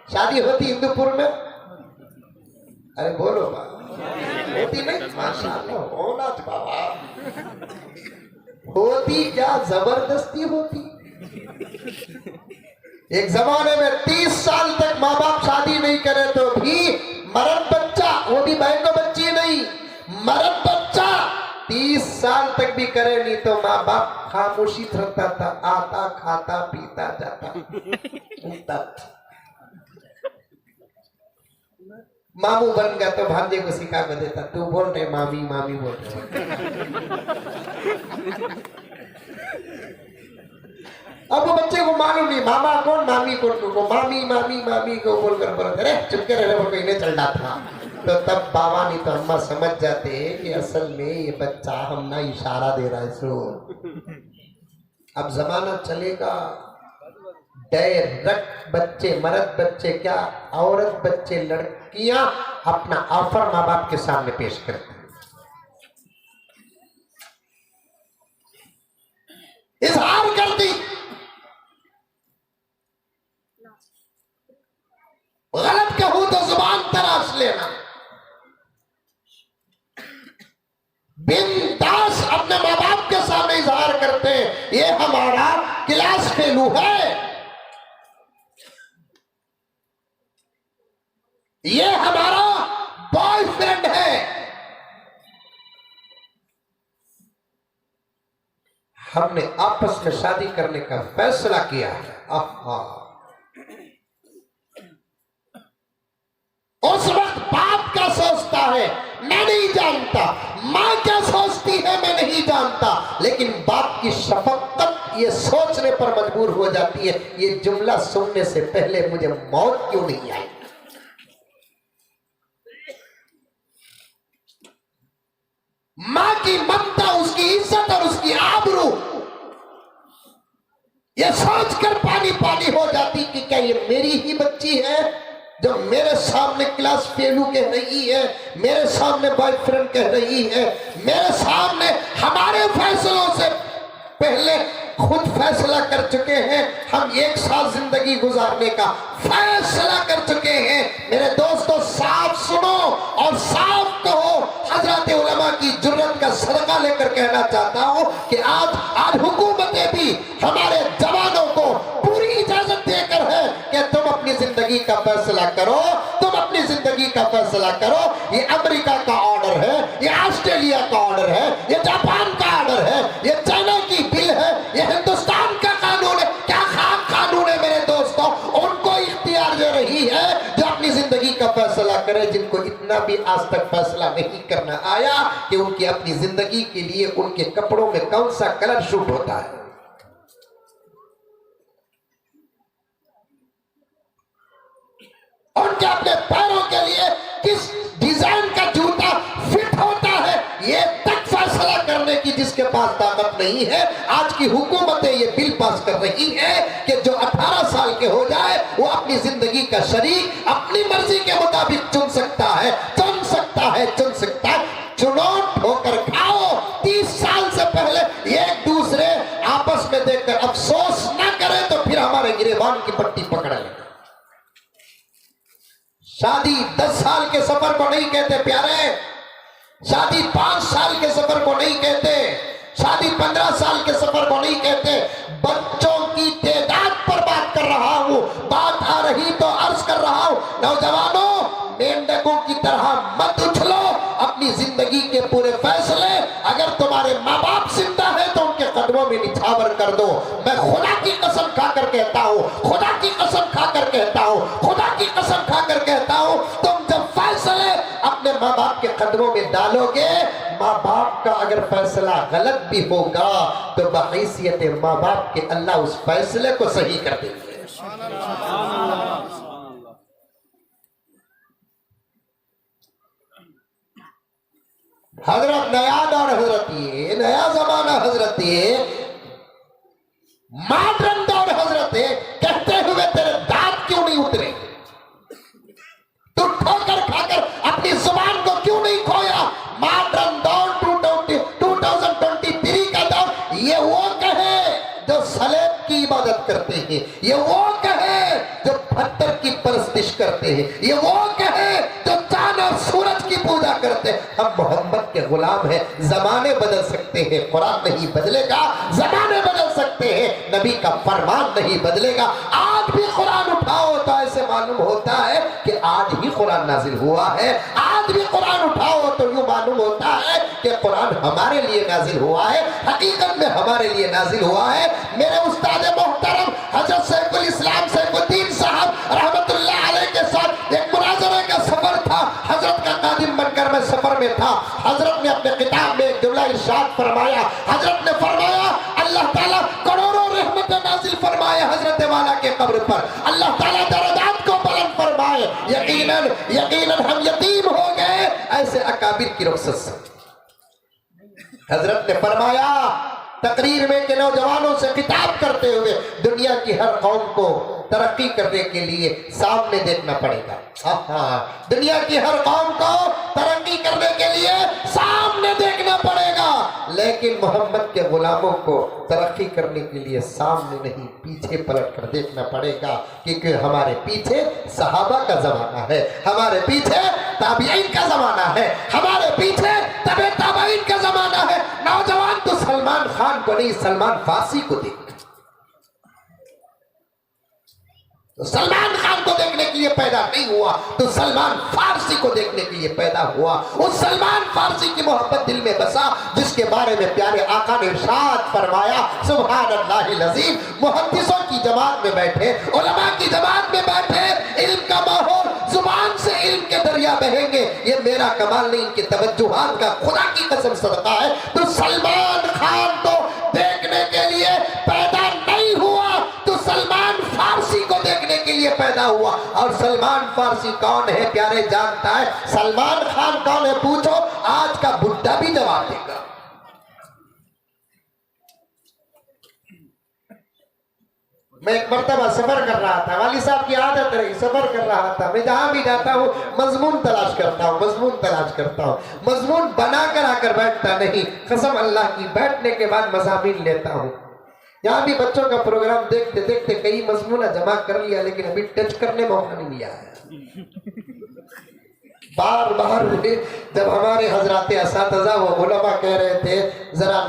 शादी होती हिंदूपुर में? अरे बोलो होती नहीं? माशाअल्लाह होना तो बाबा। होती क्या जबरदस्ती होती। एक जमाने में 30 साल तक माँ बाप शादी नहीं करे तो भी मर्द बच्चा, वो भी बहन बच्ची नहीं, मर्द बच्चा 30 साल तक भी करे नहीं तो माँ बाप खामोशी रखता था, आता खाता पीता जाता। मामू बन गया तो भांजे को सिखा कर देता, तू बोल रहे मामी मामी बोल रहे। अब वो बच्चे को मालूम नहीं मामा कौन मामी कौन, को मामी मामी मामी को बोलकर बोलते अरे चुपके रहे वो कहीं चल रहा था। तो तब बाबा नहीं तो अम्मा समझ जाते कि असल में ये बच्चा हम ना इशारा दे रहा है सो। अब जमाना चलेगा डायरेक्ट बच्चे, मर्द बच्चे क्या औरत बच्चे, लड़कियां अपना ऑफर माँ बाप के सामने पेश करते हैं। इजहार कर दी, गलत कहूं तो जुबान तराश लेना। बिंदास अपने माँ बाप के सामने इजहार करते हैं ये हमारा क्लास फेलू है, ये हमारा बॉयफ्रेंड है। हमने आपस में शादी करने का फैसला किया है। उस वक्त बाप क्या सोचता है मैं नहीं जानता, मां क्या सोचती है मैं नहीं जानता, लेकिन बाप की शफकत ये सोचने पर मजबूर हो जाती है ये जुमला सुनने से पहले मुझे मौत क्यों नहीं आई। मां की ममता, उसकी इज्जत और उसकी आबरू ये सोचकर पानी पानी हो जाती कि क्या ये मेरी ही बच्ची है जो मेरे सामने क्लास फेलू कह रही है, मेरे सामने बॉयफ्रेंड कह रही है, मेरे सामने हमारे फैसलों से पहले खुद फैसला कर चुके हैं, हम एक साथ जिंदगी गुजारने का फैसला कर चुके हैं। मेरे दोस्तों साफ सुनो और साफ कहो, हजरत उलमा की जुर्रत का सदका लेकर कहना चाहता हूं कि आज हुकूमतें भी हमारे जवानों को पूरी इजाजत देकर है कि तुम अपनी जिंदगी का फैसला करो, तुम अपनी जिंदगी का फैसला करो। ये अमेरिका का ऑर्डर है, ये ऑस्ट्रेलिया का ऑर्डर है, ये जापान का ऑर्डर है, ये चाइना की बिल है, ये हिंदुस्तान का कानून है। क्या खाम कानून है मेरे दोस्तों, उनको इख्तियार दे रही है जो अपनी जिंदगी का फैसला करे, जिनको इतना भी आज तक फैसला नहीं करना आया कि उनकी अपनी जिंदगी के लिए उनके कपड़ों में कौन सा कलर सूट होता है। उनके अपने पैरों के लिए किस डिजाइन का जूता फिट होता है ये तक फैसला करने की जिसके पास ताकत नहीं है। आज की हुकूमतें ये बिल पास कर रही है कि जो 18 साल के हो जाए वो अपनी जिंदगी का शरीक अपनी मर्जी के मुताबिक चुन सकता है, चुन सकता है, चुन सकता है। चुनो ठोकर खाओ। 30 साल से पहले एक दूसरे आपस में देखकर अफसोस न करें तो फिर हमारे गिरेबान की पट्टी पकड़ लें। शादी 10 साल के सफर को नहीं कहते प्यारे, शादी 5 साल के सफर को नहीं कहते, शादी 15 साल के सफर को नहीं कहते। बच्चों की तादाद पर बात कर रहा हूं, बात आ रही तो अर्ज कर रहा हूं। नौजवानों मेंढकों की तरह मत उछलो, अपनी जिंदगी के पूरे फैसले अगर तुम्हारे माँ बाप जिंदा है तो उनके कदमों में निछावर कर दो। मैं खुदा की कसम खाकर कहता हूं, खुदा की कसम खाकर कहता हूं, खुदा की कसम खाकर कहता हूं, तुम जब फैसले अपने माँ बाप के कदमों में डालोगे, माँ बाप का अगर फैसला गलत भी होगा तो बहैसियत माँ बाप के अल्लाह उस फैसले को सही कर देंगे। हजरत नया दौर, हजरत ये नया जमाना, हजरत ये मॉडर्न दौर, हजरत कहते हुए तेरे दांत क्यों नहीं उतरे, तू ठोकर खाकर अपनी जुबान को क्यों नहीं खोया। मॉडर्न दौर 2023 का दौर, ये वो कहे जो सलेब की इबादत करते हैं, ये वो कहे जो पत्थर की परस्तिश करते हैं। ये वो कहे जो चांद और सूरज की पूजा करते हैं। हम मोहम्मद के गुलाम हैं। जमाने बदल सकते हैं, कुरान नहीं बदलेगा। जमाने बदल सकते हैं, नबी का फरमान नहीं बदलेगा। आज भी कुरान उठाओ तो ऐसे मालूम होता है कि आज ही कुरान नाजिल हुआ है। आज भी कुरान उठाओ तो यूं मालूम होता है कि कुरान हमारे लिए नाजिल हुआ है, हकीकत में हमारे लिए नाजिल हुआ है। मेरे उस्ताद मोहतरम हजरत सैफुल इस्लाम सैफुद्दीन साहब रहमतुल्लाह अलैह के साथ एक मुनाजरे का सफर था। हजरत का कादिम बनकर मैं सफर में था। हजरत ने अपने किताब में एक जुमला इरशाद फरमाया। हजरत ने फरमाया अल्लाह ताला करोड़ों रहमत नाजिल फरमाए हजरत वाला के कब्र पर। अल्लाह ताला दरजात को बुलंद फरमाए। यकीनन यकीनन हम यतीम हो गए ऐसे अकाबिर की रुखसत से। हजरत ने फरमाया तकरीर में के नौजवानों से खिताब करते हुए, दुनिया की हर कौम को तरक्की करने के लिए सामने देखना पड़ेगा। दुनिया की हर कौम को तरक्की करने के लिए सामने देखना पड़ेगा, लेकिन मोहम्मद के गुलामों को तरक्की करने के लिए सामने नहीं पीछे पलट कर देखना पड़ेगा। क्योंकि हमारे पीछे सहाबा का जमाना है, हमारे पीछे ताबीईन का जमाना है, हमारे पीछे तबे ताबीईन का जमाना है। नौजवान तो सलमान खान को नहीं, सलमान फारसी को देख, तो सलमान खान को देखने के लिए पैदा नहीं हुआ, तो सलमान फारसी को देखने के लिए पैदा हुआ। उस सलमान फारसी की मोहब्बत दिल में बसा जिसके बारे में प्यारे आका ने इरशाद फरमाया सुभान अल्लाहिल अज़ीम। मुहद्दिसों की जमात में बैठे, उलमा की जमात में बैठे, इल्म का माहौल, जुबान से इल्म के दरिया बहेंगे। ये मेरा कमाल नहीं, इनके तवज्जुहात का खुदा की कसम सदका है। तो सलमान खान तो देखने के लिए पैदा नहीं हुआ, तो सलमान फारसी को देखने के लिए पैदा हुआ। और सलमान फारसी कौन है प्यारे जानता है? सलमान खान कौन है पूछो, आज का बुड्ढा भी जवाब देगा। मैं एक मर्तबा सफर कर रहा था, वाली साहब की आदत रही, सफर कर रहा था। मैं जहां भी जाता हूँ मजमून तलाश करता हूँ, मजमून तलाश करता हूँ। मजमून बनाकर आकर बैठता नहीं, कसम अल्लाह की, बैठने के बाद मज़ामीन लेता हूँ। यहाँ भी बच्चों का प्रोग्राम देखते देखते कई मजमून जमा कर लिया, लेकिन अभी टच करने मौका नहीं मिला है। बार बार जब हमारे हजरात असातिज़ा वो उलमा कह रहे थे जरा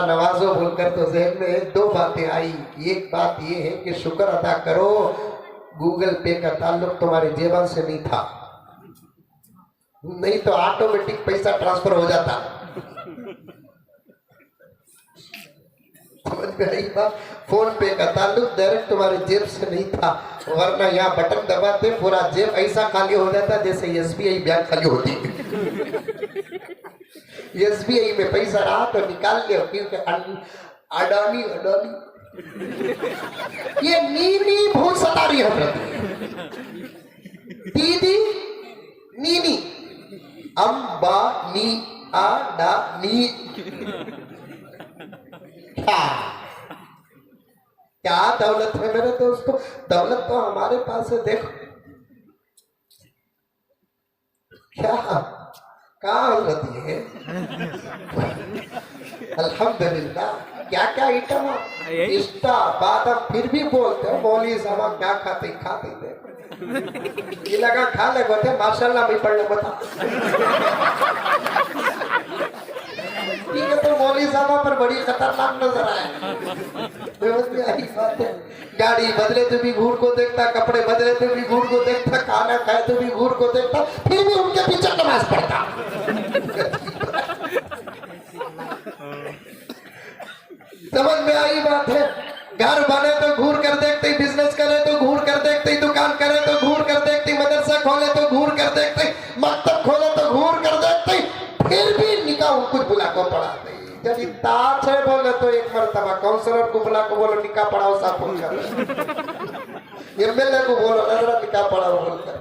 नवाजो बोलकर, तो ज़हन में दो बातें आई। एक बात ये है कि शुक्र अदा करो गूगल पे का ताल्लुक तुम्हारे जेबन से नहीं था, नहीं तो ऑटोमेटिक पैसा ट्रांसफर हो जाता। समझ में आई बात? फोन पे का ताल्लुक डायरेक्ट तुम्हारे जेब से नहीं था, वरना यहाँ बटन दबाते पूरा जेब ऐसा खाली हो जाता जैसे एसबीआई बैंक खाली होती है। एसबीआई में पैसा रहा तो निकाल लिया, क्योंकि अडानी ये नीनी भूत सता रही है। दीदी नीनी अंबानी अडानी क्या दौलत है मेरे दोस्तों? दौलत तो हमारे पास है। देखो क्या कहाँ होती है। अल्हम्दुलिल्लाह क्या क्या आइटम इष्टा बादाम, फिर भी बोलते हो मौली साहब क्या खाते थे। ये लगा खा ले बोलते माशाल्लाह मैं पढ़ ले बता। ठीक है, तो मौली साहब पर बड़ी खतरनाक नजर आए। बात है, गाड़ी बदले तो भी घूर को देखता, कपड़े बदले तो भी घूर को देखता, खाना खाए तो भी घूर को देखता, फिर भी उनके पीछे नमाज पढ़ता। समझ में आई बात है? घर बने तो घूर कर देखते, बिजनेस करे तो घूर कर देखते, दुकान करे तो घूर कर देखते, मदरसा खोले तो घूर कर देखते, मकतब खोले तो घूर कर देखते, फिर भी निकाह कुछ बुला को पढ़ाते। जब ताज है बोले तो एक मरतबा काउंसलर को बुला को बोलो निकाह पढ़ाओ, साफ फोन कर। एमएलए को बोलो नजर निकाह पढ़ाओ बोल कर।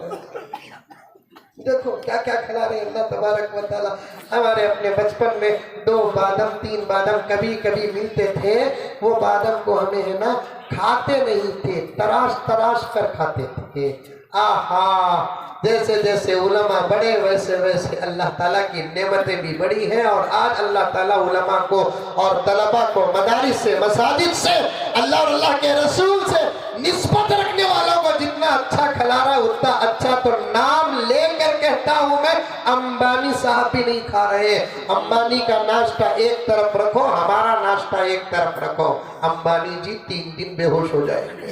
देखो क्या क्या खिला रहे अल्लाह तबारक व तआला। हमारे अपने बचपन में 2 बादाम 3 बादाम कभी कभी मिलते थे, वो बादाम को हमें है ना खाते नहीं थे, तराश कर खाते थे। आहा, जैसे जैसे उलमा बढ़े वैसे वैसे अल्लाह ताला की नेमतें भी बढ़ी हैं। और आज अल्लाह ताला उलमा को और तलबा को मदारिस से, मसाजिद से, अल्लाह और अल्लाह के रसूल से निस्बत रखने वालों को जितना जितना अच्छा खिला रहा है उतना अच्छा, तो नाम लेकर कहता हूं मैं, अंबानी साहब भी नहीं खा रहे। अंबानी का नाश्ता एक तरफ रखो, हमारा नाश्ता एक तरफ रखो। अंबानी जी 3 दिन बेहोश हो जाएंगे।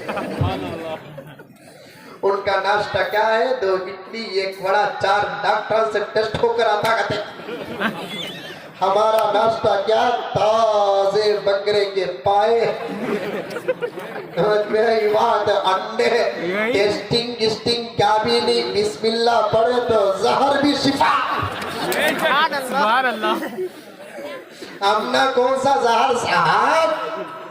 उनका नाश्ता क्या है? 2 इडली 1 वड़ा, 4 डॉक्टर से टेस्ट होकर आता कहते। हमारा नाश्ता क्या? ताजे बकरे के पाए, अंडे, टेस्टिंग क्या भी नहीं, बिस्मिल्लाह पढ़े तो जहर भी शिफा। सुभान अल्लाह। हमने कौन सा जहर साहब?